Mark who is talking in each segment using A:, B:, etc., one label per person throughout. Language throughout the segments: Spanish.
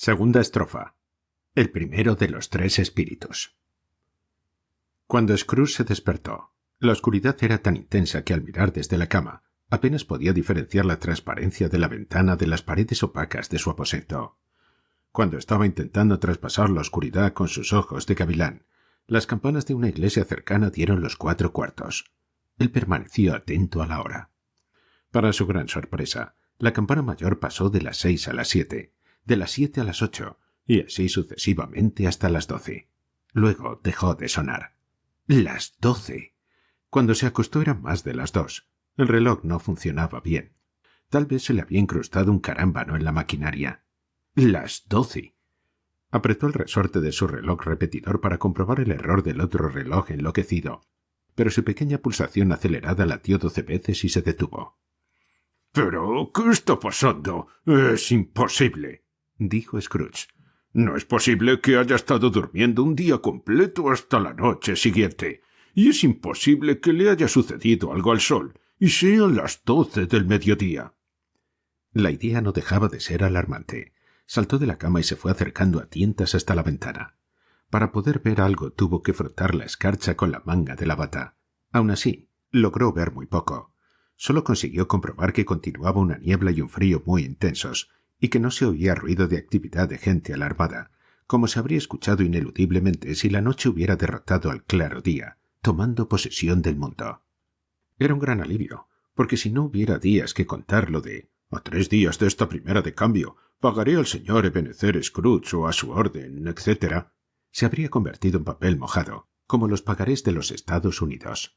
A: Segunda estrofa. El primero de los tres espíritus. Cuando Scrooge se despertó, la oscuridad era tan intensa que al mirar desde la cama apenas podía diferenciar la transparencia de la ventana de las paredes opacas de su aposento. Cuando estaba intentando traspasar la oscuridad con sus ojos de gavilán, las campanas de una iglesia cercana dieron los 4:15. Él permaneció atento a la hora. Para su gran sorpresa, la campana mayor pasó de las 6 a las 7, de las 7 a las 8, y así sucesivamente hasta las 12. Luego dejó de sonar. ¡Las 12! Cuando se acostó eran más de las 2. El reloj no funcionaba bien. Tal vez se le había incrustado un carámbano en la maquinaria. ¡Las 12! Apretó el resorte de su reloj repetidor para comprobar el error del otro reloj enloquecido, pero su pequeña pulsación acelerada latió 12 veces y se detuvo.
B: —¿Pero qué está pasando? Es imposible —dijo Scrooge—. No es posible que haya estado durmiendo un día completo hasta la noche siguiente, y es imposible que le haya sucedido algo al sol, y sean las 12 del mediodía.
A: La idea no dejaba de ser alarmante. Saltó de la cama y se fue acercando a tientas hasta la ventana. Para poder ver algo tuvo que frotar la escarcha con la manga de la bata. Aun así, logró ver muy poco. Solo consiguió comprobar que continuaba una niebla y un frío muy intensos, y que no se oía ruido de actividad de gente alarmada, como se habría escuchado ineludiblemente si la noche hubiera derrotado al claro día, tomando posesión del mundo. Era un gran alivio, porque si no hubiera días que contar lo de «a 3 días de esta primera de cambio, pagaré al señor Ebenezer Scrooge o a su orden, etc.», se habría convertido en papel mojado, como los pagarés de los Estados Unidos.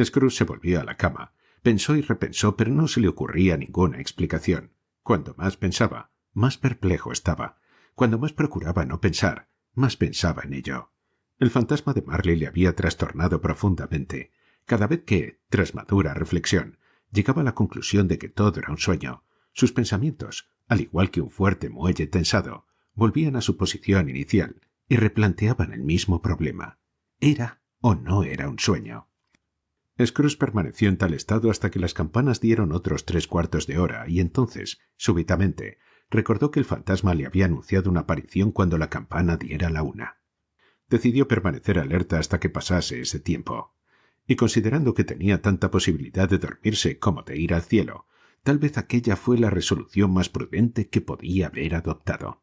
A: Scrooge se volvió a la cama, pensó y repensó, pero no se le ocurría ninguna explicación. Cuando más pensaba, más perplejo estaba. Cuando más procuraba no pensar, más pensaba en ello. El fantasma de Marley le había trastornado profundamente. Cada vez que, tras madura reflexión, llegaba a la conclusión de que todo era un sueño, sus pensamientos, al igual que un fuerte muelle tensado, volvían a su posición inicial y replanteaban el mismo problema. ¿Era o no era un sueño? Scrooge permaneció en tal estado hasta que las campanas dieron otros 3/4 de hora y entonces, súbitamente, recordó que el fantasma le había anunciado una aparición cuando la campana diera la 1. Decidió permanecer alerta hasta que pasase ese tiempo. Y considerando que tenía tanta posibilidad de dormirse como de ir al cielo, tal vez aquella fue la resolución más prudente que podía haber adoptado.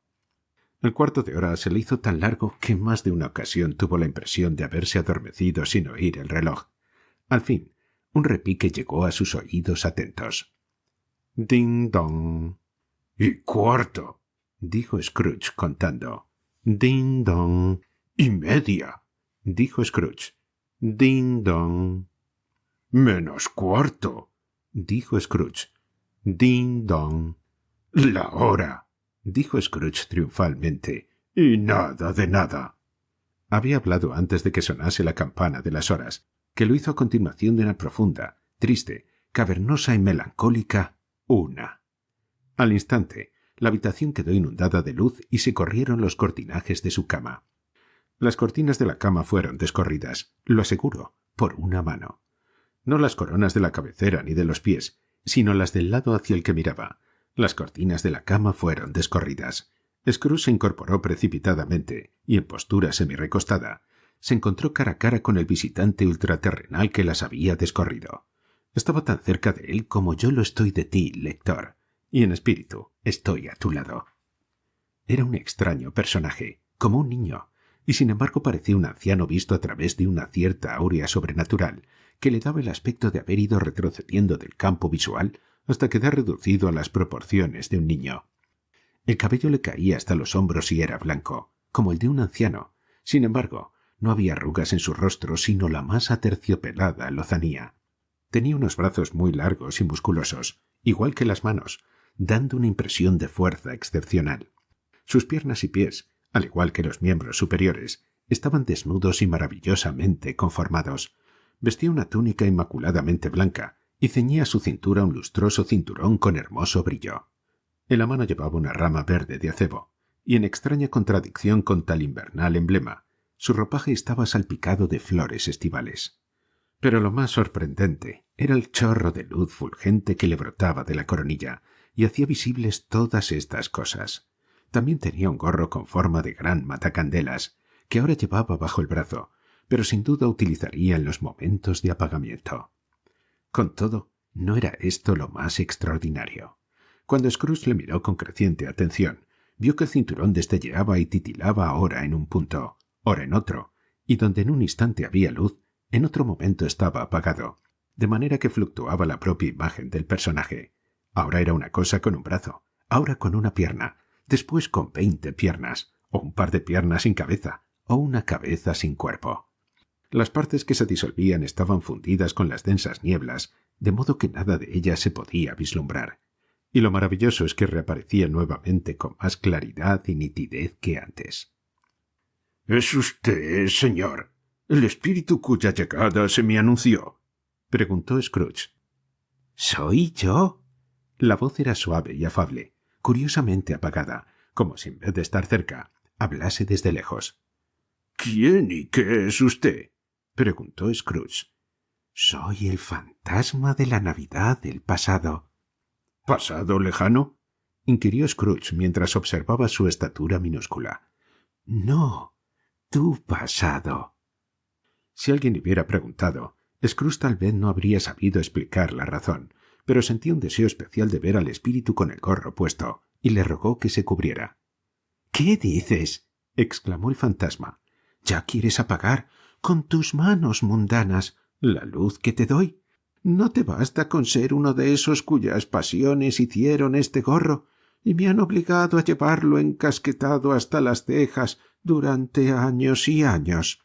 A: El 1/4 de hora se le hizo tan largo que más de una ocasión tuvo la impresión de haberse adormecido sin oír el reloj. Al fin, un repique llegó a sus oídos atentos. «Ding dong».
B: «1/4»,
A: dijo Scrooge contando. «Ding dong».
B: «1:30»,
A: dijo Scrooge. «Ding dong».
B: «-1/4»,
A: dijo Scrooge. «Ding dong».
B: «La hora»,
A: dijo Scrooge triunfalmente.
B: «y nada de nada».
A: Había hablado antes de que sonase la campana de las horas, que lo hizo a continuación de una profunda, triste, cavernosa y melancólica 1. Al instante, la habitación quedó inundada de luz y se corrieron los cortinajes de su cama. Las cortinas de la cama fueron descorridas, lo aseguro, por una mano. No las coronas de la cabecera ni de los pies, sino las del lado hacia el que miraba. Las cortinas de la cama fueron descorridas. Scrooge se incorporó precipitadamente y, en postura semirecostada, se encontró cara a cara con el visitante ultraterrenal que las había descorrido. Estaba tan cerca de él como yo lo estoy de ti, lector, y en espíritu estoy a tu lado. Era un extraño personaje, como un niño, y sin embargo parecía un anciano visto a través de una cierta aurea sobrenatural que le daba el aspecto de haber ido retrocediendo del campo visual hasta quedar reducido a las proporciones de un niño. El cabello le caía hasta los hombros y era blanco, como el de un anciano. Sin embargo, no había arrugas en su rostro, sino la más aterciopelada lozanía. Tenía unos brazos muy largos y musculosos, igual que las manos, dando una impresión de fuerza excepcional. Sus piernas y pies, al igual que los miembros superiores, estaban desnudos y maravillosamente conformados. Vestía una túnica inmaculadamente blanca y ceñía a su cintura un lustroso cinturón con hermoso brillo. En la mano llevaba una rama verde de acebo, y en extraña contradicción con tal invernal emblema, su ropaje estaba salpicado de flores estivales. Pero lo más sorprendente era el chorro de luz fulgente que le brotaba de la coronilla y hacía visibles todas estas cosas. También tenía un gorro con forma de gran matacandelas, que ahora llevaba bajo el brazo, pero sin duda utilizaría en los momentos de apagamiento. Con todo, no era esto lo más extraordinario. Cuando Scrooge le miró con creciente atención, vio que el cinturón destelleaba y titilaba ahora en un punto, ora en otro, y donde en un instante había luz, en otro momento estaba apagado, de manera que fluctuaba la propia imagen del personaje. Ahora era una cosa con un brazo, ahora con una pierna, después con 20 piernas, o un par de piernas sin cabeza, o una cabeza sin cuerpo. Las partes que se disolvían estaban fundidas con las densas nieblas, de modo que nada de ellas se podía vislumbrar. Y lo maravilloso es que reaparecía nuevamente con más claridad y nitidez que antes.
B: —¿Es usted, señor, el espíritu cuya llegada se me anunció?
A: —preguntó Scrooge. —¿Soy yo? La voz era suave y afable, curiosamente apagada, como si en vez de estar cerca, hablase desde lejos.
B: —¿Quién y qué es usted?
A: —preguntó Scrooge. —Soy el fantasma de la Navidad del pasado.
B: —¿Pasado lejano?
A: —inquirió Scrooge mientras observaba su estatura minúscula. —No, tu pasado. Si alguien le hubiera preguntado, Scrooge tal vez no habría sabido explicar la razón, pero sentía un deseo especial de ver al espíritu con el gorro puesto, y le rogó que se cubriera. —¿Qué dices? —exclamó el fantasma. —¿Ya quieres apagar, con tus manos mundanas, la luz que te doy? ¿No te basta con ser uno de esos cuyas pasiones hicieron este gorro y me han obligado a llevarlo encasquetado hasta las cejas durante años y años?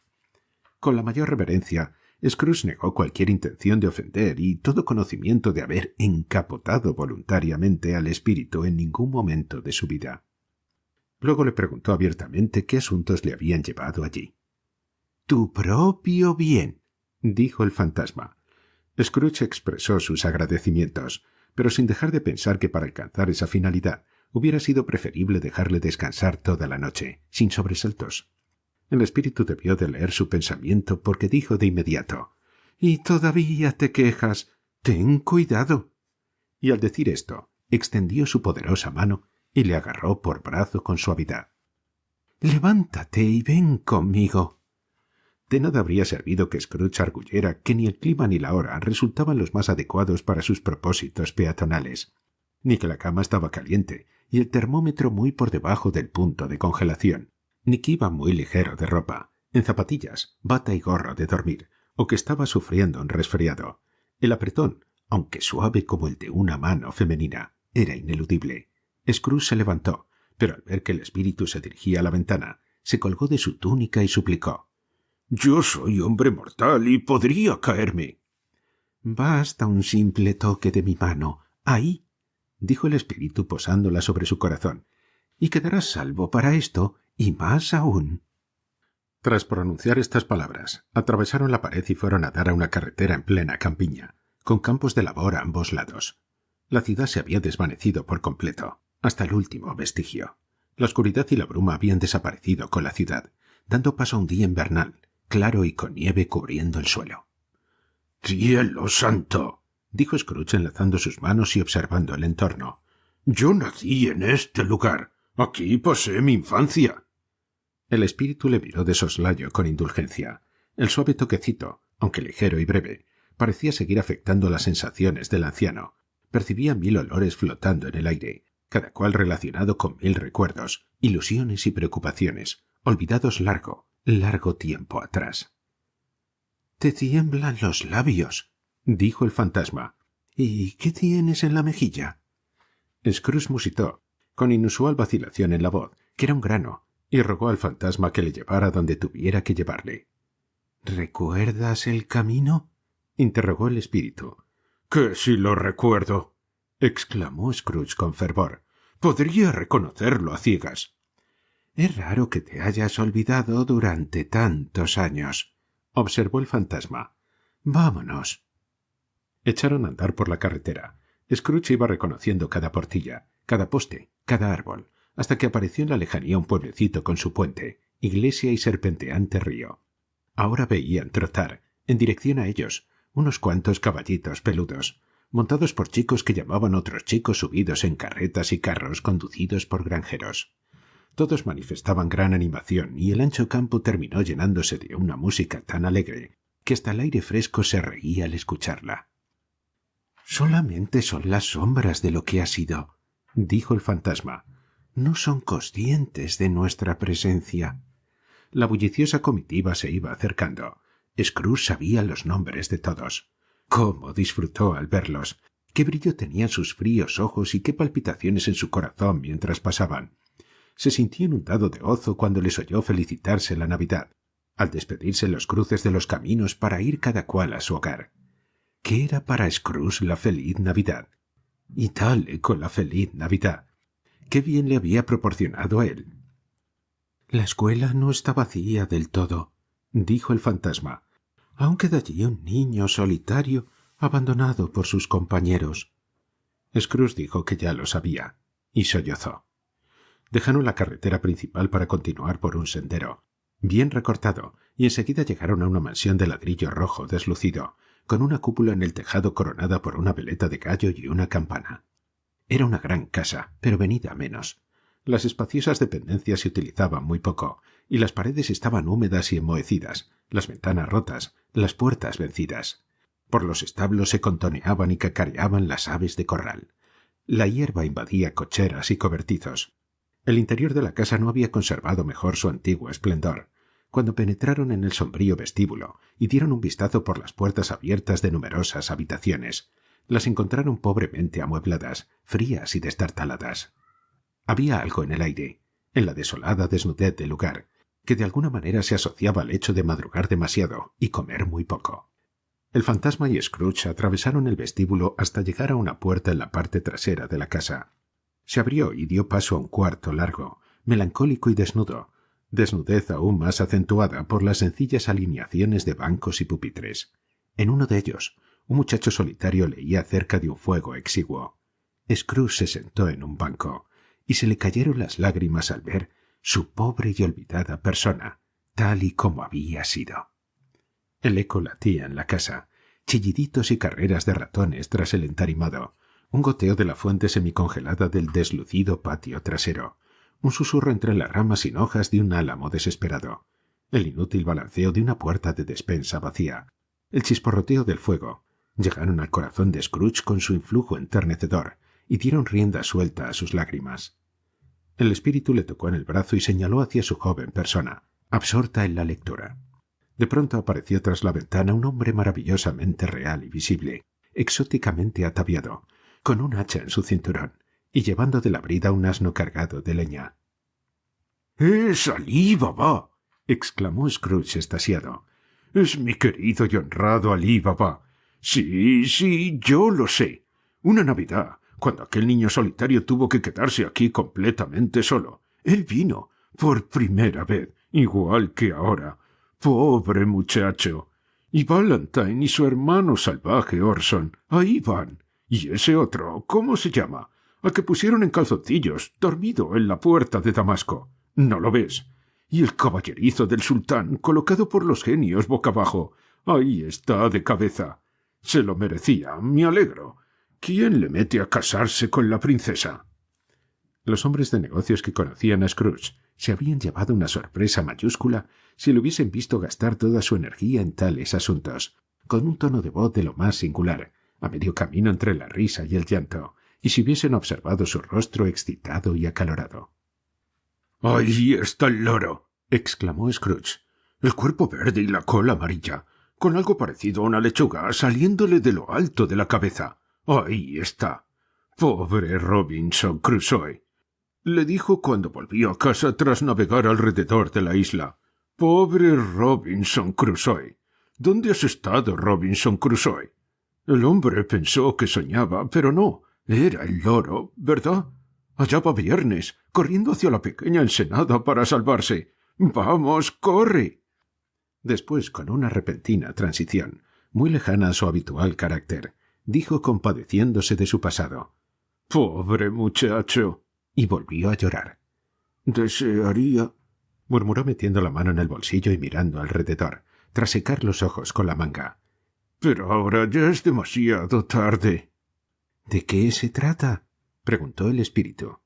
A: Con la mayor reverencia, Scrooge negó cualquier intención de ofender y todo conocimiento de haber encapotado voluntariamente al espíritu en ningún momento de su vida. Luego le preguntó abiertamente qué asuntos le habían llevado allí. —Tu propio bien —dijo el fantasma. Scrooge expresó sus agradecimientos, pero sin dejar de pensar que para alcanzar esa finalidad hubiera sido preferible dejarle descansar toda la noche, sin sobresaltos. El espíritu debió de leer su pensamiento porque dijo de inmediato: —¿Y todavía te quejas? ¡Ten cuidado! Y al decir esto, extendió su poderosa mano y le agarró por brazo con suavidad. —Levántate y ven conmigo. De nada habría servido que Scrooge arguyera que ni el clima ni la hora resultaban los más adecuados para sus propósitos peatonales, ni que la cama estaba caliente y el termómetro muy por debajo del punto de congelación, ni que iba muy ligero de ropa, en zapatillas, bata y gorro de dormir, o que estaba sufriendo un resfriado. El apretón, aunque suave como el de una mano femenina, era ineludible. Scrooge se levantó, pero al ver que el espíritu se dirigía a la ventana, se colgó de su túnica y suplicó:
B: —Yo soy hombre mortal y podría caerme.
A: —Basta un simple toque de mi mano. Ahí —dijo el espíritu posándola sobre su corazón—, y quedarás salvo para esto y más aún. Tras pronunciar estas palabras, atravesaron la pared y fueron a dar a una carretera en plena campiña, con campos de labor a ambos lados. La ciudad se había desvanecido por completo, hasta el último vestigio. La oscuridad y la bruma habían desaparecido con la ciudad, dando paso a un día invernal, claro y con nieve cubriendo el suelo.
B: —¡Cielo santo!
A: —dijo Scrooge enlazando sus manos y observando el entorno.
B: —Yo nací en este lugar. Aquí pasé mi infancia.
A: El espíritu le miró de soslayo con indulgencia. El suave toquecito, aunque ligero y breve, parecía seguir afectando las sensaciones del anciano. Percibía 1000 olores flotando en el aire, cada cual relacionado con 1000 recuerdos, ilusiones y preocupaciones, olvidados largo tiempo atrás. —Te tiemblan los labios —dijo el fantasma—. ¿Y qué tienes en la mejilla? Scrooge musitó, con inusual vacilación en la voz, que era un grano, y rogó al fantasma que le llevara donde tuviera que llevarle. —¿Recuerdas el camino? —interrogó el espíritu.
B: —Que si lo recuerdo
A: —exclamó Scrooge con fervor—.
B: Podría reconocerlo a ciegas.
A: —Es raro que te hayas olvidado durante tantos años —observó el fantasma—. Vámonos. Echaron a andar por la carretera. Scrooge iba reconociendo cada portilla, cada poste, cada árbol, hasta que apareció en la lejanía un pueblecito con su puente, iglesia y serpenteante río. Ahora veían trotar, en dirección a ellos, unos cuantos caballitos peludos, montados por chicos que llamaban otros chicos subidos en carretas y carros conducidos por granjeros. Todos manifestaban gran animación y el ancho campo terminó llenándose de una música tan alegre que hasta el aire fresco se reía al escucharla. «Solamente son las sombras de lo que ha sido», dijo el fantasma. «No son conscientes de nuestra presencia». La bulliciosa comitiva se iba acercando. Scrooge sabía los nombres de todos. ¡Cómo disfrutó al verlos! ¡Qué brillo tenían sus fríos ojos y qué palpitaciones en su corazón mientras pasaban! Se sintió inundado de gozo cuando les oyó felicitarse la Navidad, al despedirse en los cruces de los caminos para ir cada cual a su hogar. ¿Qué era para Scrooge la feliz Navidad? Y tal con la feliz Navidad. ¡Qué bien le había proporcionado a él! «La escuela no está vacía del todo», dijo el fantasma. «Aún queda allí un niño solitario, abandonado por sus compañeros». Scrooge dijo que ya lo sabía, y sollozó. Dejaron la carretera principal para continuar por un sendero, bien recortado, y enseguida llegaron a una mansión de ladrillo rojo deslucido, con una cúpula en el tejado coronada por una veleta de gallo y una campana. Era una gran casa, pero venida a menos. Las espaciosas dependencias se utilizaban muy poco, y las paredes estaban húmedas y enmohecidas, las ventanas rotas, las puertas vencidas. Por los establos se contoneaban y cacareaban las aves de corral. La hierba invadía cocheras y cobertizos. El interior de la casa no había conservado mejor su antiguo esplendor. Cuando penetraron en el sombrío vestíbulo y dieron un vistazo por las puertas abiertas de numerosas habitaciones, las encontraron pobremente amuebladas, frías y destartaladas. Había algo en el aire, en la desolada desnudez del lugar, que de alguna manera se asociaba al hecho de madrugar demasiado y comer muy poco. El fantasma y Scrooge atravesaron el vestíbulo hasta llegar a una puerta en la parte trasera de la casa. Se abrió y dio paso a un cuarto largo, melancólico y desnudo, desnudez aún más acentuada por las sencillas alineaciones de bancos y pupitres. En uno de ellos, un muchacho solitario leía cerca de un fuego exiguo. Scrooge se sentó en un banco, y se le cayeron las lágrimas al ver su pobre y olvidada persona, tal y como había sido. El eco latía en la casa, chilliditos y carreras de ratones tras el entarimado, un goteo de la fuente semicongelada del deslucido patio trasero, un susurro entre las ramas sin hojas de un álamo desesperado, el inútil balanceo de una puerta de despensa vacía, el chisporroteo del fuego, llegaron al corazón de Scrooge con su influjo enternecedor y dieron rienda suelta a sus lágrimas. El espíritu le tocó en el brazo y señaló hacia su joven persona, absorta en la lectura. De pronto apareció tras la ventana un hombre maravillosamente real y visible, exóticamente ataviado, con un hacha en su cinturón y llevando de la brida un asno cargado de leña.
B: —¡Es Alí Baba! —exclamó Scrooge extasiado. —Es mi querido y honrado Alí Baba. Sí, sí, yo lo sé. Una Navidad, cuando aquel niño solitario tuvo que quedarse aquí completamente solo, él vino, por primera vez, igual que ahora. ¡Pobre muchacho! Y Valentine y su hermano salvaje Orson, ahí van. Y ese otro, ¿cómo se llama? Al que pusieron en calzoncillos, dormido en la puerta de Damasco. ¿No lo ves? Y el caballerizo del sultán, colocado por los genios boca abajo. Ahí está de cabeza. Se lo merecía, me alegro. ¿Quién le mete a casarse con la princesa?
A: Los hombres de negocios que conocían a Scrooge se habrían llevado una sorpresa mayúscula si le hubiesen visto gastar toda su energía en tales asuntos, con un tono de voz de lo más singular, a medio camino entre la risa y el llanto, y si hubiesen observado su rostro excitado y acalorado.
B: —¡Ahí está el loro!
A: —exclamó Scrooge—,
B: el cuerpo verde y la cola amarilla, con algo parecido a una lechuga saliéndole de lo alto de la cabeza. Ahí está. Pobre Robinson Crusoe. Le dijo cuando volvió a casa tras navegar alrededor de la isla. Pobre Robinson Crusoe. ¿Dónde has estado, Robinson Crusoe? El hombre pensó que soñaba, pero no. Era el loro, ¿verdad? Allá va Viernes, corriendo hacia la pequeña ensenada para salvarse. ¡Vamos, corre!
A: Después, con una repentina transición, muy lejana a su habitual carácter, dijo compadeciéndose de su pasado.
B: ¡Pobre muchacho!
A: Y volvió a llorar.
B: —Desearía
A: —murmuró metiendo la mano en el bolsillo y mirando alrededor, tras secar los ojos con la manga—.
B: Pero ahora ya es demasiado tarde.
A: —¿De qué se trata? —preguntó el espíritu.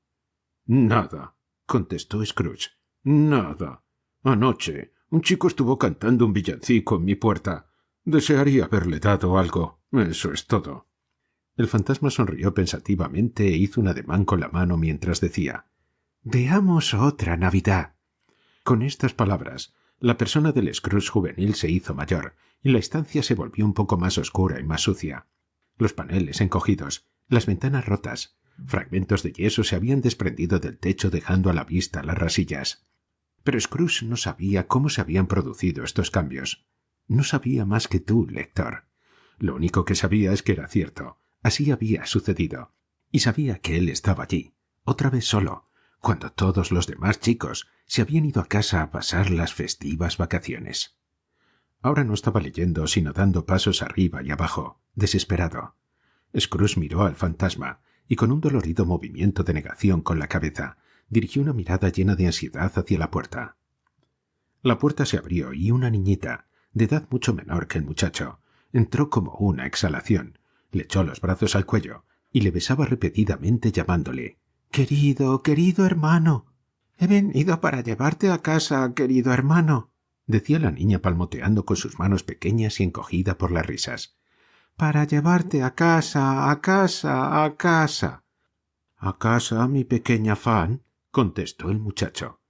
B: —Nada
A: contestó Scrooge.
B: Nada. Anoche un chico estuvo cantando un villancico en mi puerta. Desearía haberle dado algo. Eso es todo.
A: El fantasma sonrió pensativamente e hizo un ademán con la mano mientras decía: «Veamos otra Navidad». Con estas palabras, la persona del Scrooge juvenil se hizo mayor, y la estancia se volvió un poco más oscura y más sucia. Los paneles encogidos, las ventanas rotas, fragmentos de yeso se habían desprendido del techo dejando a la vista las rasillas. Pero Scrooge no sabía cómo se habían producido estos cambios. No sabía más que tú, lector. Lo único que sabía es que era cierto. Así había sucedido. Y sabía que él estaba allí, otra vez solo, cuando todos los demás chicos se habían ido a casa a pasar las festivas vacaciones. Ahora no estaba leyendo, sino dando pasos arriba y abajo, desesperado. Scrooge miró al fantasma y, con un dolorido movimiento de negación con la cabeza, dirigió una mirada llena de ansiedad hacia la puerta. La puerta se abrió y una niñita, de edad mucho menor que el muchacho, entró como una exhalación, le echó los brazos al cuello y le besaba repetidamente llamándole: «Querido, querido hermano». «He venido para llevarte a casa, querido hermano», decía la niña palmoteando con sus manos pequeñas y encogida por las risas. «Para llevarte a casa, a casa, a casa». «¿A casa, mi pequeña Fan?», contestó el muchacho.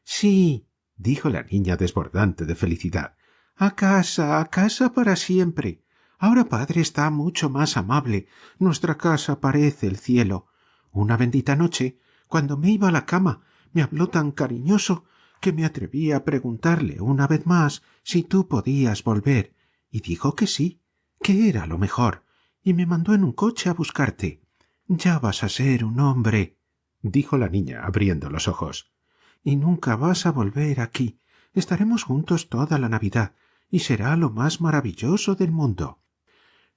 A: «Sí», dijo la niña desbordante de felicidad. A casa para siempre. Ahora padre está mucho más amable. Nuestra casa parece el cielo. Una bendita noche, cuando me iba a la cama, me habló tan cariñoso que me atreví a preguntarle una vez más si tú podías volver, y dijo que sí, que era lo mejor, y me mandó en un coche a buscarte. Ya vas a ser un hombre, dijo la niña abriendo los ojos, y nunca vas a volver aquí. Estaremos juntos toda la Navidad, y será lo más maravilloso del mundo.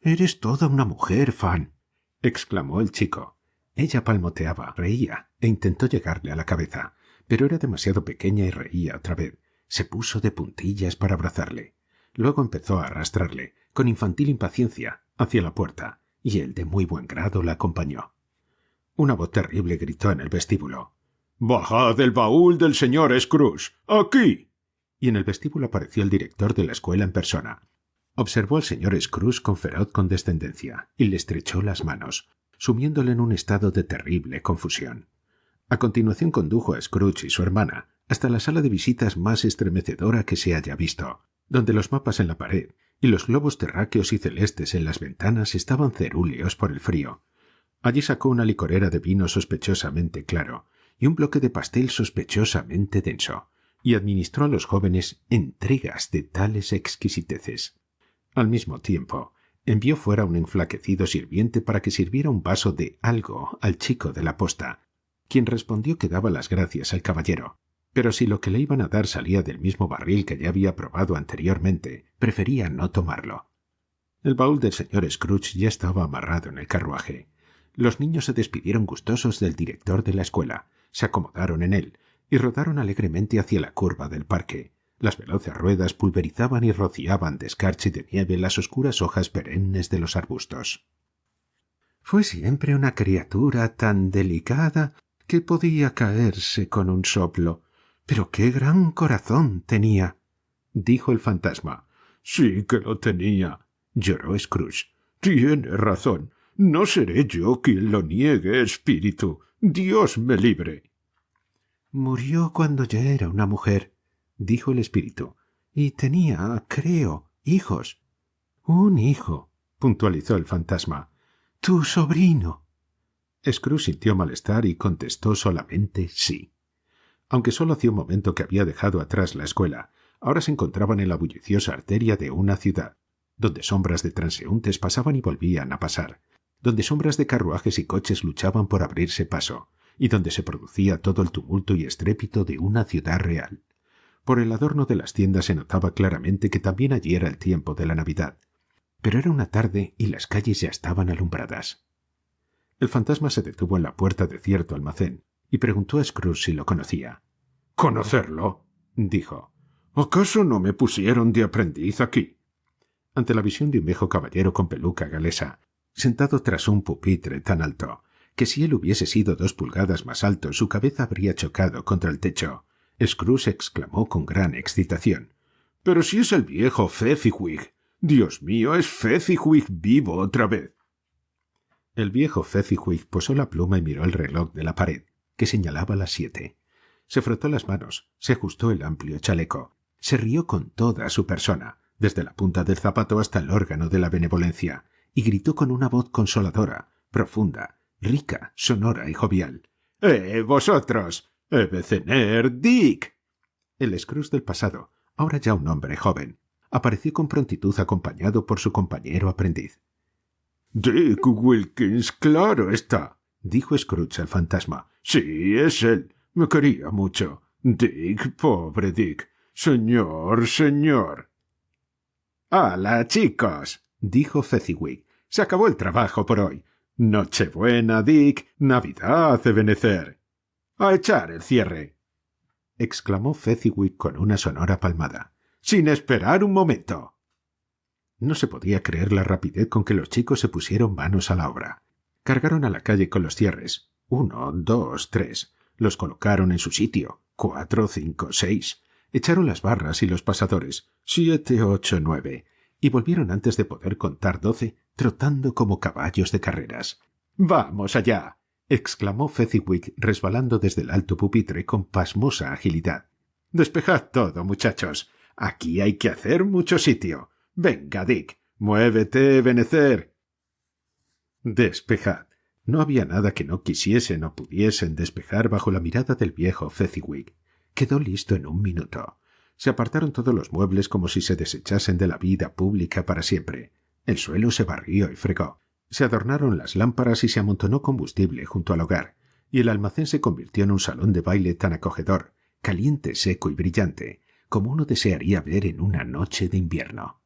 A: «Eres toda una mujer, Fan», exclamó el chico. Ella palmoteaba, reía, e intentó llegarle a la cabeza, pero era demasiado pequeña y reía otra vez. Se puso de puntillas para abrazarle. Luego empezó a arrastrarle, con infantil impaciencia, hacia la puerta, y él de muy buen grado la acompañó. Una voz terrible gritó en el vestíbulo:
B: «¡Bajad el baúl del señor Scrooge! ¡Aquí!»
A: Y en el vestíbulo apareció el director de la escuela en persona. Observó al señor Scrooge con feroz condescendencia y le estrechó las manos, sumiéndole en un estado de terrible confusión. A continuación condujo a Scrooge y su hermana hasta la sala de visitas más estremecedora que se haya visto, donde los mapas en la pared y los globos terráqueos y celestes en las ventanas estaban cerúleos por el frío. Allí sacó una licorera de vino sospechosamente claro y un bloque de pastel sospechosamente denso, y administró a los jóvenes entregas de tales exquisiteces. Al mismo tiempo, envió fuera un enflaquecido sirviente para que sirviera un vaso de algo al chico de la posta, quien respondió que daba las gracias al caballero, pero si lo que le iban a dar salía del mismo barril que ya había probado anteriormente, prefería no tomarlo. El baúl del señor Scrooge ya estaba amarrado en el carruaje. Los niños se despidieron gustosos del director de la escuela, se acomodaron en él y rodaron alegremente hacia la curva del parque. Las veloces ruedas pulverizaban y rociaban de escarcha y de nieve las oscuras hojas perennes de los arbustos. «Fue siempre una criatura tan delicada que podía caerse con un soplo. Pero qué gran corazón tenía», dijo el fantasma.
B: «Sí que lo tenía»,
A: lloró Scrooge.
B: «Tiene razón. No seré yo quien lo niegue, espíritu. Dios me libre».
A: «Murió cuando ya era una mujer», dijo el espíritu, «y tenía, creo, hijos». «Un hijo», puntualizó el fantasma. «Tu sobrino». Scrooge sintió malestar y contestó solamente sí. Aunque solo hacía un momento que había dejado atrás la escuela, ahora se encontraban en la bulliciosa arteria de una ciudad, donde sombras de transeúntes pasaban y volvían a pasar, donde sombras de carruajes y coches luchaban por abrirse paso, y donde se producía todo el tumulto y estrépito de una ciudad real. Por el adorno de las tiendas se notaba claramente que también allí era el tiempo de la Navidad. Pero era una tarde y las calles ya estaban alumbradas. El fantasma se detuvo en la puerta de cierto almacén y preguntó a Scrooge si lo conocía.
B: «¿Conocerlo?», dijo. «¿Acaso no me pusieron de aprendiz aquí?».
A: Ante la visión de un viejo caballero con peluca galesa, sentado tras un pupitre tan alto, que si él hubiese sido 2 pulgadas más alto, su cabeza habría chocado contra el techo. Scrooge exclamó con gran excitación.
B: —¡Pero si es el viejo Fezziwig! ¡Dios mío, es Fezziwig vivo otra vez!
A: El viejo Fezziwig posó la pluma y miró el reloj de la pared, que señalaba las 7. Se frotó las manos, se ajustó el amplio chaleco, se rió con toda su persona, desde la punta del zapato hasta el órgano de la benevolencia, y gritó con una voz consoladora, profunda, rica, sonora y jovial.
B: Vosotros! ¡Ebenezer Dick!
A: El Scrooge del pasado, ahora ya un hombre joven, apareció con prontitud acompañado por su compañero aprendiz.
B: —Dick Wilkins, claro está
A: —dijo Scrooge al fantasma—.
B: Sí, es él. Me quería mucho. Dick, pobre Dick. Señor, señor.
A: —¡Hala, chicos! —dijo Fezziwig—. Se acabó el trabajo por hoy. Nochebuena, Dick. Navidad, Ebenezer. ¡A echar el cierre! —exclamó Fezziwig con una sonora palmada—. ¡Sin esperar un momento! No se podía creer la rapidez con que los chicos se pusieron manos a la obra. Cargaron a la calle con los cierres. 1, 2, 3. Los colocaron en su sitio. 4, 5, 6. Echaron las barras y los pasadores. 7, 8, 9. Y volvieron antes de poder contar 12, trotando como caballos de carreras. —¡Vamos allá! —exclamó Fezziwig resbalando desde el alto pupitre con pasmosa agilidad. —Despejad todo, muchachos. Aquí hay que hacer mucho sitio. Venga, Dick. Muévete, Ebenezer. Despejad. No había nada que no quisiesen o pudiesen despejar bajo la mirada del viejo Fezziwig. Quedó listo en un minuto. Se apartaron todos los muebles como si se desechasen de la vida pública para siempre. El suelo se barrió y fregó. Se adornaron las lámparas y se amontonó combustible junto al hogar, y el almacén se convirtió en un salón de baile tan acogedor, caliente, seco y brillante, como uno desearía ver en una noche de invierno.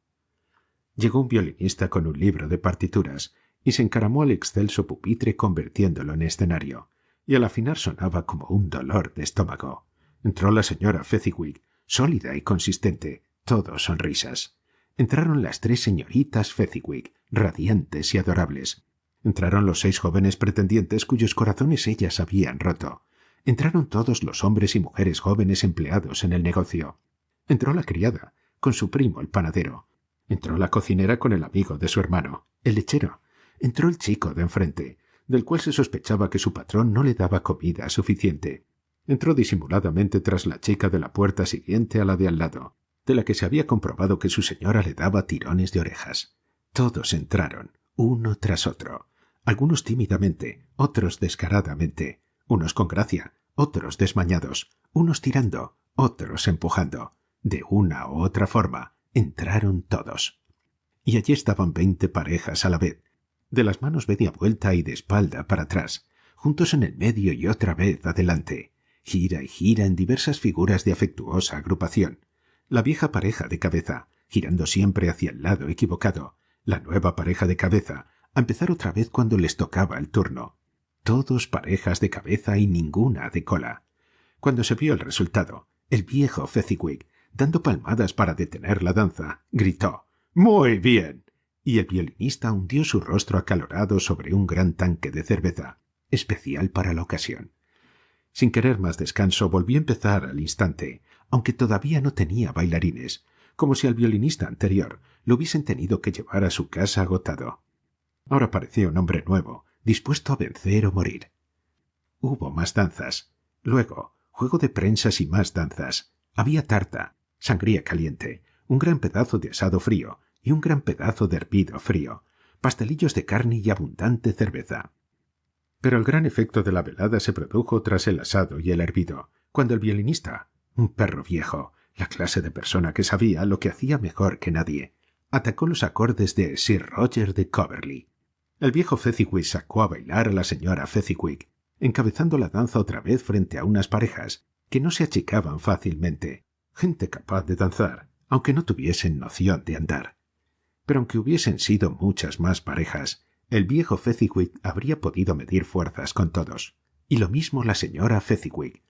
A: Llegó un violinista con un libro de partituras y se encaramó al excelso pupitre convirtiéndolo en escenario, y al afinar sonaba como un dolor de estómago. Entró la señora Fezziwig, sólida y consistente, todo sonrisas. Entraron las 3 señoritas Fezziwig, radiantes y adorables. Entraron los 6 jóvenes pretendientes cuyos corazones ellas habían roto. Entraron todos los hombres y mujeres jóvenes empleados en el negocio. Entró la criada, con su primo el panadero. Entró la cocinera con el amigo de su hermano, el lechero. Entró el chico de enfrente, del cual se sospechaba que su patrón no le daba comida suficiente. Entró disimuladamente tras la chica de la puerta siguiente a la de al lado, de la que se había comprobado que su señora le daba tirones de orejas. Todos entraron, uno tras otro, algunos tímidamente, otros descaradamente, unos con gracia, otros desmañados, unos tirando, otros empujando. De una u otra forma, entraron todos. Y allí estaban 20 parejas a la vez, de las manos media vuelta y de espalda para atrás, juntos en el medio y otra vez adelante, gira y gira en diversas figuras de afectuosa agrupación. La vieja pareja de cabeza, girando siempre hacia el lado equivocado, la nueva pareja de cabeza, a empezar otra vez cuando les tocaba el turno. Todos parejas de cabeza y ninguna de cola. Cuando se vio el resultado, el viejo Fezziwig, dando palmadas para detener la danza, gritó «¡Muy bien!» y el violinista hundió su rostro acalorado sobre un gran tanque de cerveza, especial para la ocasión. Sin querer más descanso, volvió a empezar al instante, aunque todavía no tenía bailarines, como si al violinista anterior lo hubiesen tenido que llevar a su casa agotado. Ahora parecía un hombre nuevo, dispuesto a vencer o morir. Hubo más danzas. Luego, juego de prensas y más danzas. Había tarta, sangría caliente, un gran pedazo de asado frío y un gran pedazo de hervido frío, pastelillos de carne y abundante cerveza. Pero el gran efecto de la velada se produjo tras el asado y el hervido, cuando el violinista, un perro viejo, la clase de persona que sabía lo que hacía mejor que nadie, atacó los acordes de Sir Roger de Coverley. El viejo Fezziwig sacó a bailar a la señora Fezziwig, encabezando la danza otra vez frente a unas parejas que no se achicaban fácilmente, gente capaz de danzar, aunque no tuviesen noción de andar. Pero aunque hubiesen sido muchas más parejas, el viejo Fezziwig habría podido medir fuerzas con todos, y lo mismo la señora Fezziwig.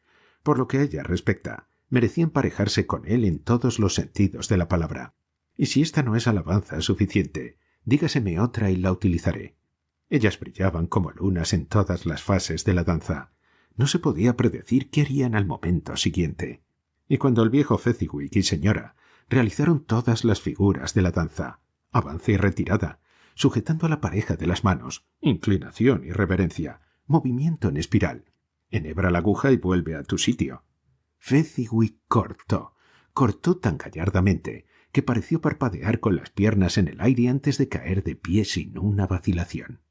A: Por lo que a ella respecta, merecía emparejarse con él en todos los sentidos de la palabra. Y si esta no es alabanza suficiente, dígaseme otra y la utilizaré. Ellas brillaban como lunas en todas las fases de la danza. No se podía predecir qué harían al momento siguiente. Y cuando el viejo Fezziwig y señora realizaron todas las figuras de la danza, avance y retirada, sujetando a la pareja de las manos, inclinación y reverencia, movimiento en espiral, enhebra la aguja y vuelve a tu sitio. Fezziwig cortó tan gallardamente que pareció parpadear con las piernas en el aire antes de caer de pie sin una vacilación.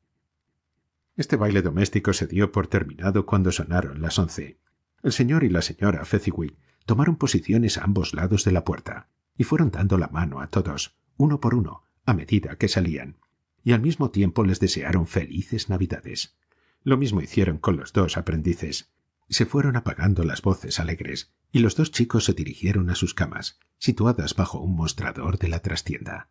A: Este baile doméstico se dio por terminado cuando sonaron las 11. El señor y la señora Fezziwig tomaron posiciones a ambos lados de la puerta y fueron dando la mano a todos, uno por uno, a medida que salían, y al mismo tiempo les desearon felices Navidades. Lo mismo hicieron con los dos aprendices. Se fueron apagando las voces alegres, y los dos chicos se dirigieron a sus camas, situadas bajo un mostrador de la trastienda.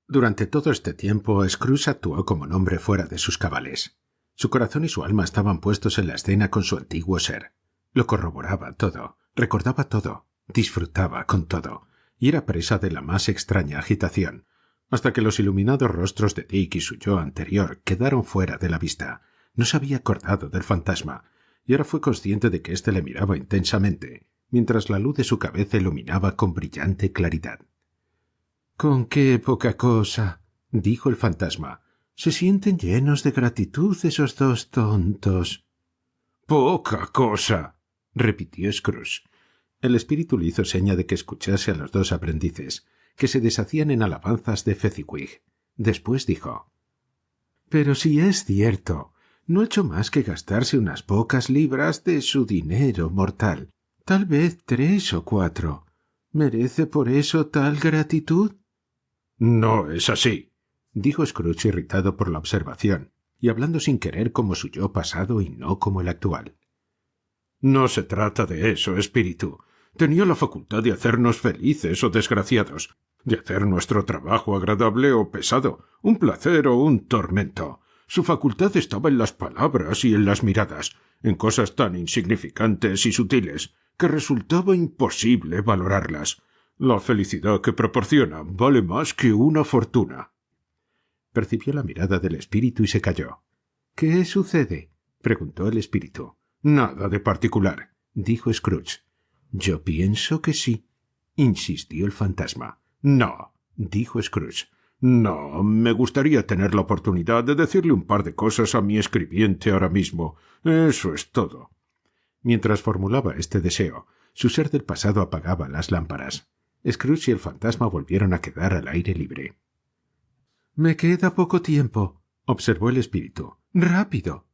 A: Durante todo este tiempo, Scrooge actuó como un hombre fuera de sus cabales. Su corazón y su alma estaban puestos en la escena con su antiguo ser. Lo corroboraba todo, recordaba todo, disfrutaba con todo, y era presa de la más extraña agitación, hasta que los iluminados rostros de Dick y su yo anterior quedaron fuera de la vista. No se había acordado del fantasma, y ahora fue consciente de que éste le miraba intensamente, mientras la luz de su cabeza iluminaba con brillante claridad. «¡Con qué poca cosa!» dijo el fantasma. «Se sienten llenos de gratitud esos dos tontos».
B: «¡Poca cosa!»
A: repitió Scrooge. El espíritu le hizo seña de que escuchase a los dos aprendices, que se deshacían en alabanzas de Fezziwig. Después dijo: «Pero si es cierto, no ha hecho más que gastarse unas pocas libras de su dinero mortal, tal vez 3 o 4. ¿Merece por eso tal gratitud?»
B: «No es así»,
A: dijo Scrooge irritado por la observación, y hablando sin querer como su yo pasado y no como el actual.
B: «No se trata de eso, espíritu. Tenía la facultad de hacernos felices o desgraciados, de hacer nuestro trabajo agradable o pesado, un placer o un tormento. Su facultad estaba en las palabras y en las miradas, en cosas tan insignificantes y sutiles que resultaba imposible valorarlas. La felicidad que proporciona vale más que una fortuna».
A: Percibió la mirada del espíritu y se calló. «¿Qué sucede?», preguntó el espíritu.
B: «Nada de particular»,
A: dijo Scrooge. «Yo pienso que sí», insistió el fantasma.
B: «No»,
A: dijo Scrooge.
B: «No, me gustaría tener la oportunidad de decirle un par de cosas a mi escribiente ahora mismo. Eso es todo».
A: Mientras formulaba este deseo, su ser del pasado apagaba las lámparas. Scrooge y el fantasma volvieron a quedar al aire libre. «Me queda poco tiempo», observó el espíritu. «Rápido».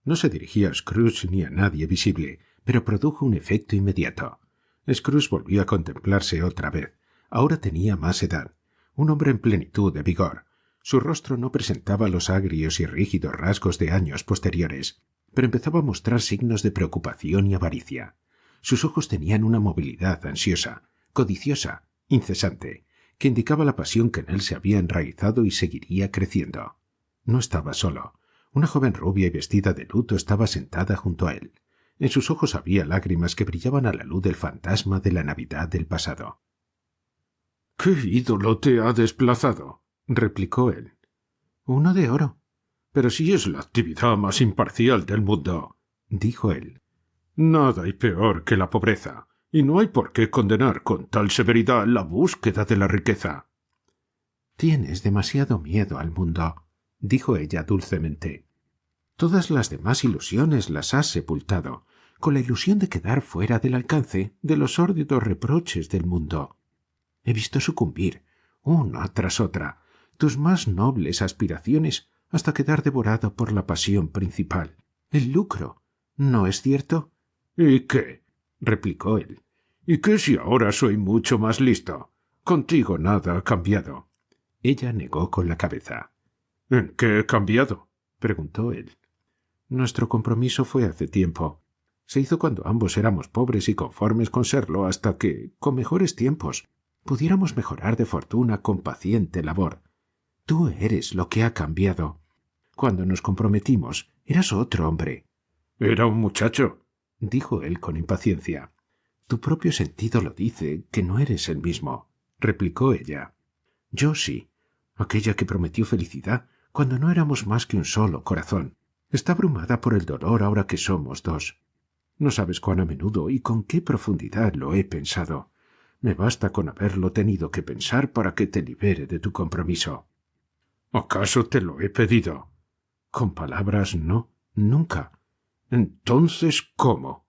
A: No se dirigía a Scrooge ni a nadie visible, pero produjo un efecto inmediato. Scrooge volvió a contemplarse otra vez. Ahora tenía más edad, un hombre en plenitud de vigor. Su rostro no presentaba los agrios y rígidos rasgos de años posteriores, pero empezaba a mostrar signos de preocupación y avaricia. Sus ojos tenían una movilidad ansiosa, codiciosa, incesante, que indicaba la pasión que en él se había enraizado y seguiría creciendo. No estaba solo. Una joven rubia y vestida de luto estaba sentada junto a él. En sus ojos había lágrimas que brillaban a la luz del fantasma de la Navidad del pasado.
B: «¿Qué ídolo te ha desplazado?», replicó él.
A: «Uno de oro».
B: «Pero si es la actividad más imparcial del mundo»,
A: dijo él.
B: «Nada hay peor que la pobreza, y no hay por qué condenar con tal severidad la búsqueda de la riqueza».
A: «Tienes demasiado miedo al mundo», dijo ella dulcemente. «Todas las demás ilusiones las has sepultado, con la ilusión de quedar fuera del alcance de los sórdidos reproches del mundo. He visto sucumbir, una tras otra, tus más nobles aspiraciones hasta quedar devorado por la pasión principal, el lucro. ¿No es cierto?»
B: «¿Y qué?», replicó él. «¿Y qué si ahora soy mucho más listo? Contigo nada ha cambiado».
A: Ella negó con la cabeza.
B: «¿En qué he cambiado?»,
A: preguntó él. «Nuestro compromiso fue hace tiempo. Se hizo cuando ambos éramos pobres y conformes con serlo hasta que, con mejores tiempos, pudiéramos mejorar de fortuna con paciente labor. Tú eres lo que ha cambiado. Cuando nos comprometimos, eras otro hombre».
B: «Era un muchacho»,
A: dijo él con impaciencia. «Tu propio sentido lo dice, que no eres el mismo», replicó ella. «Yo sí. Aquella que prometió felicidad cuando no éramos más que un solo corazón. Está abrumada por el dolor ahora que somos dos. No sabes cuán a menudo y con qué profundidad lo he pensado. Me basta con haberlo tenido que pensar para que te libere de tu compromiso.
B: ¿Acaso te lo he pedido?
A: Con palabras no, nunca.
B: Entonces, ¿cómo?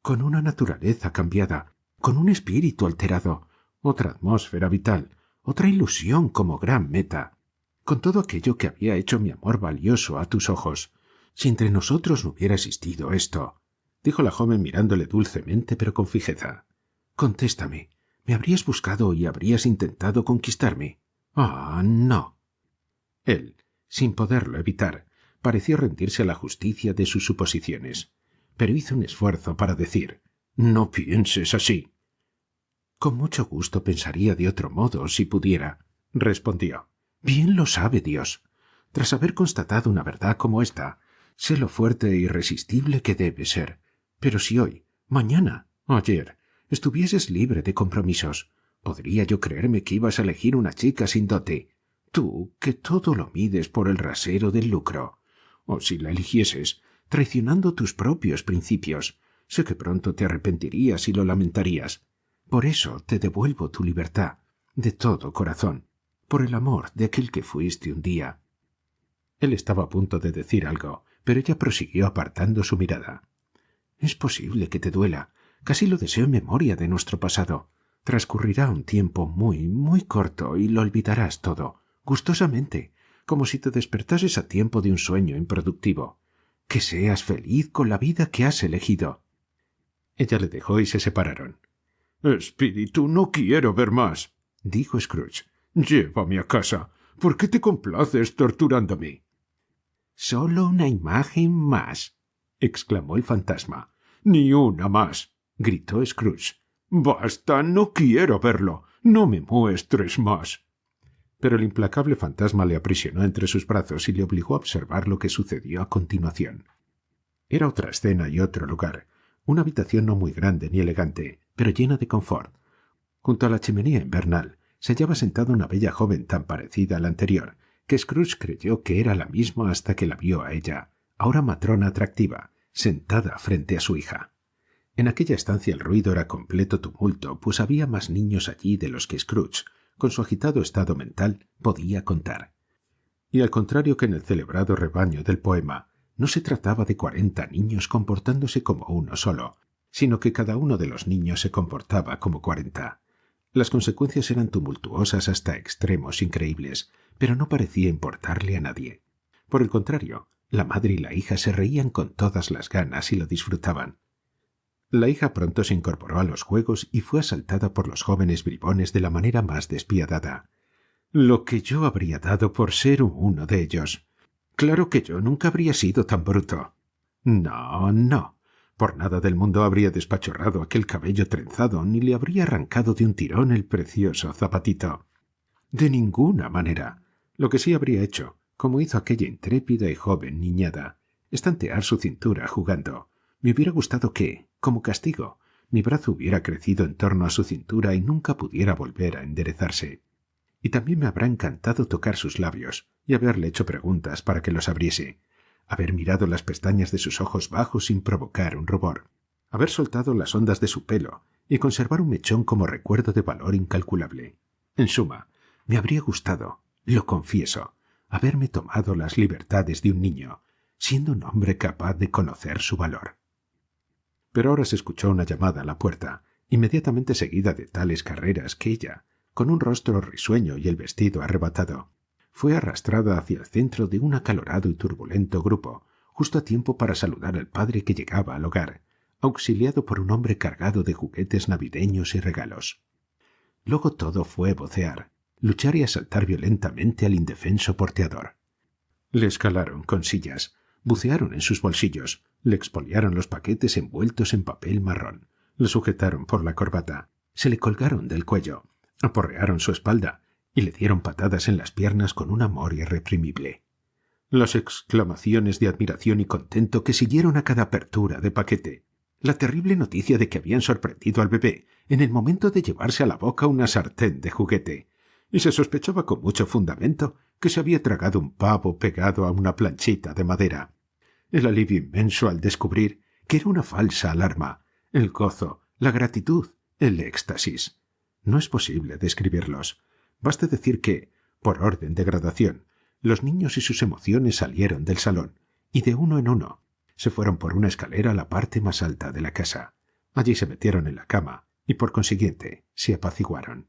A: Con una naturaleza cambiada, con un espíritu alterado, otra atmósfera vital, otra ilusión como gran meta, con todo aquello que había hecho mi amor valioso a tus ojos. Si entre nosotros no hubiera existido esto, dijo la joven mirándole dulcemente pero con fijeza. Contéstame, ¿me habrías buscado y habrías intentado conquistarme? Ah, no. Él, sin poderlo evitar, pareció rendirse a la justicia de sus suposiciones, pero hizo un esfuerzo para decir:
B: «No pienses así».
A: «Con mucho gusto pensaría de otro modo si pudiera», respondió. «Bien lo sabe Dios. Tras haber constatado una verdad como esta, sé lo fuerte e irresistible que debe ser. Pero si hoy, mañana, ayer, estuvieses libre de compromisos, ¿podría yo creerme que ibas a elegir una chica sin dote? Tú, que todo lo mides por el rasero del lucro. O si la eligieses, traicionando tus propios principios, sé que pronto te arrepentirías y lo lamentarías. Por eso te devuelvo tu libertad, de todo corazón, por el amor de aquel que fuiste un día». Él estaba a punto de decir algo, pero ella prosiguió apartando su mirada. «Es posible que te duela. Casi lo deseo en memoria de nuestro pasado. Transcurrirá un tiempo muy, muy corto y lo olvidarás todo, gustosamente, como si te despertases a tiempo de un sueño improductivo. Que seas feliz con la vida que has elegido». Ella le dejó y se separaron.
B: «Espíritu, no quiero ver más»,
A: dijo Scrooge.
B: «Llévame a casa. ¿Por qué te complaces torturándome?»
A: «Solo una imagen más», exclamó el fantasma.
B: «Ni una más»,
A: gritó Scrooge.
B: «Basta, no quiero verlo. No me muestres más».
A: Pero el implacable fantasma le aprisionó entre sus brazos y le obligó a observar lo que sucedió a continuación. Era otra escena y otro lugar, una habitación no muy grande ni elegante, pero llena de confort. Junto a la chimenea invernal se hallaba sentada una bella joven tan parecida a la anterior, que Scrooge creyó que era la misma hasta que la vio a ella, ahora matrona atractiva, sentada frente a su hija. En aquella estancia el ruido era completo tumulto, pues había más niños allí de los que Scrooge, con su agitado estado mental, podía contar. Y al contrario que en el celebrado rebaño del poema, no se trataba de 40 niños comportándose como uno solo, sino que cada uno de los niños se comportaba como 40. Las consecuencias eran tumultuosas hasta extremos increíbles, pero no parecía importarle a nadie. Por el contrario, la madre y la hija se reían con todas las ganas y lo disfrutaban. La hija pronto se incorporó a los juegos y fue asaltada por los jóvenes bribones de la manera más despiadada. «Lo que yo habría dado por ser uno de ellos. Claro que yo nunca habría sido tan bruto. No, no. Por nada del mundo habría despachorrado aquel cabello trenzado ni le habría arrancado de un tirón el precioso zapatito. De ninguna manera. Lo que sí habría hecho, como hizo aquella intrépida y joven niñada, es tantear su cintura jugando. Me hubiera gustado que, como castigo, mi brazo hubiera crecido en torno a su cintura y nunca pudiera volver a enderezarse. Y también me habrá encantado tocar sus labios y haberle hecho preguntas para que los abriese, haber mirado las pestañas de sus ojos bajos sin provocar un rubor, haber soltado las ondas de su pelo y conservar un mechón como recuerdo de valor incalculable. En suma, me habría gustado, lo confieso, haberme tomado las libertades de un niño, siendo un hombre capaz de conocer su valor. Pero ahora se escuchó una llamada a la puerta, inmediatamente seguida de tales carreras que ella, con un rostro risueño y el vestido arrebatado, fue arrastrada hacia el centro de un acalorado y turbulento grupo, justo a tiempo para saludar al padre que llegaba al hogar, auxiliado por un hombre cargado de juguetes navideños y regalos. Luego todo fue vocear, luchar y asaltar violentamente al indefenso porteador. Le escalaron con sillas, bucearon en sus bolsillos, le expoliaron los paquetes envueltos en papel marrón, le sujetaron por la corbata, se le colgaron del cuello, aporrearon su espalda y le dieron patadas en las piernas con un amor irreprimible. Las exclamaciones de admiración y contento que siguieron a cada apertura de paquete, la terrible noticia de que habían sorprendido al bebé en el momento de llevarse a la boca una sartén de juguete, y se sospechaba con mucho fundamento que se había tragado un pavo pegado a una planchita de madera. El alivio inmenso al descubrir que era una falsa alarma, el gozo, la gratitud, el éxtasis. No es posible describirlos. Basta decir que, por orden de gradación, los niños y sus emociones salieron del salón, y de uno en uno se fueron por una escalera a la parte más alta de la casa. Allí se metieron en la cama y, por consiguiente, se apaciguaron.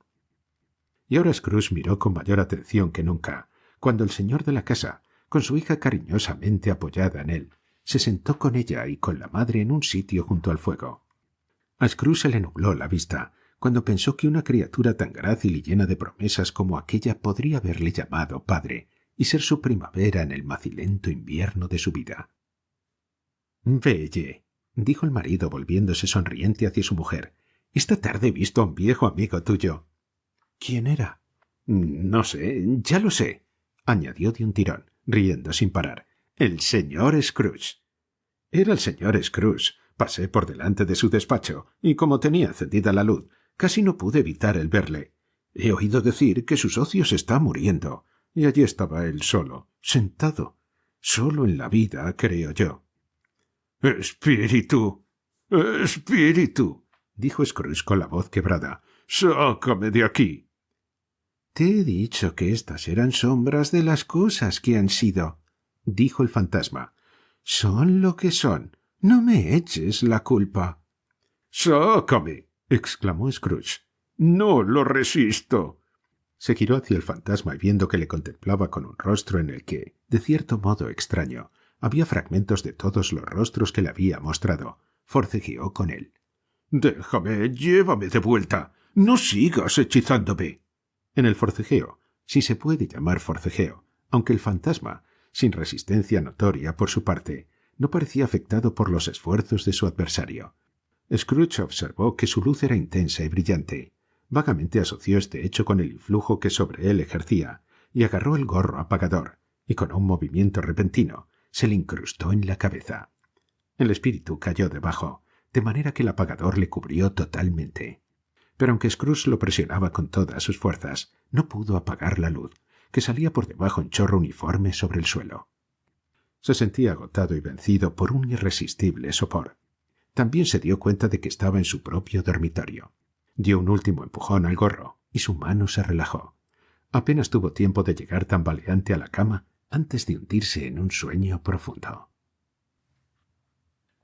A: Y ahora Scrooge miró con mayor atención que nunca, cuando el señor de la casa, con su hija cariñosamente apoyada en él, se sentó con ella y con la madre en un sitio junto al fuego. A Scrooge se le nubló la vista cuando pensó que una criatura tan grácil y llena de promesas como aquella podría haberle llamado padre y ser su primavera en el macilento invierno de su vida. «Veye», dijo el marido volviéndose sonriente hacia su mujer, «esta tarde he visto a un viejo amigo tuyo». «¿Quién era?» «No sé, ya lo sé», añadió de un tirón, riendo sin parar. «El señor Scrooge». Era el señor Scrooge. Pasé por delante de su despacho, y como tenía encendida la luz, casi no pude evitar el verle. He oído decir que su socio se está muriendo, y allí estaba él solo, sentado, solo en la vida, creo yo. «Espíritu, espíritu», dijo Scrooge con la voz quebrada, «sácame de aquí». «Te he dicho que estas eran sombras de las cosas que han sido», dijo el fantasma. «Son lo que son. No me eches la culpa».
B: «Sácame», exclamó Scrooge. «No lo resisto».
A: Se giró hacia el fantasma y viendo que le contemplaba con un rostro en el que, de cierto modo extraño, había fragmentos de todos los rostros que le había mostrado, forcejeó con él.
B: «Déjame, llévame de vuelta. No sigas hechizándome».
A: En el forcejeo, si se puede llamar forcejeo, aunque el fantasma, sin resistencia notoria por su parte, no parecía afectado por los esfuerzos de su adversario. Scrooge observó que su luz era intensa y brillante. Vagamente asoció este hecho con el influjo que sobre él ejercía, y agarró el gorro apagador, y con un movimiento repentino se le incrustó en la cabeza. El espíritu cayó debajo, de manera que el apagador le cubrió totalmente. Pero aunque Scrooge lo presionaba con todas sus fuerzas, no pudo apagar la luz, que salía por debajo en chorro uniforme sobre el suelo. Se sentía agotado y vencido por un irresistible sopor. También se dio cuenta de que estaba en su propio dormitorio. Dio un último empujón al gorro y su mano se relajó. Apenas tuvo tiempo de llegar tambaleante a la cama antes de hundirse en un sueño profundo.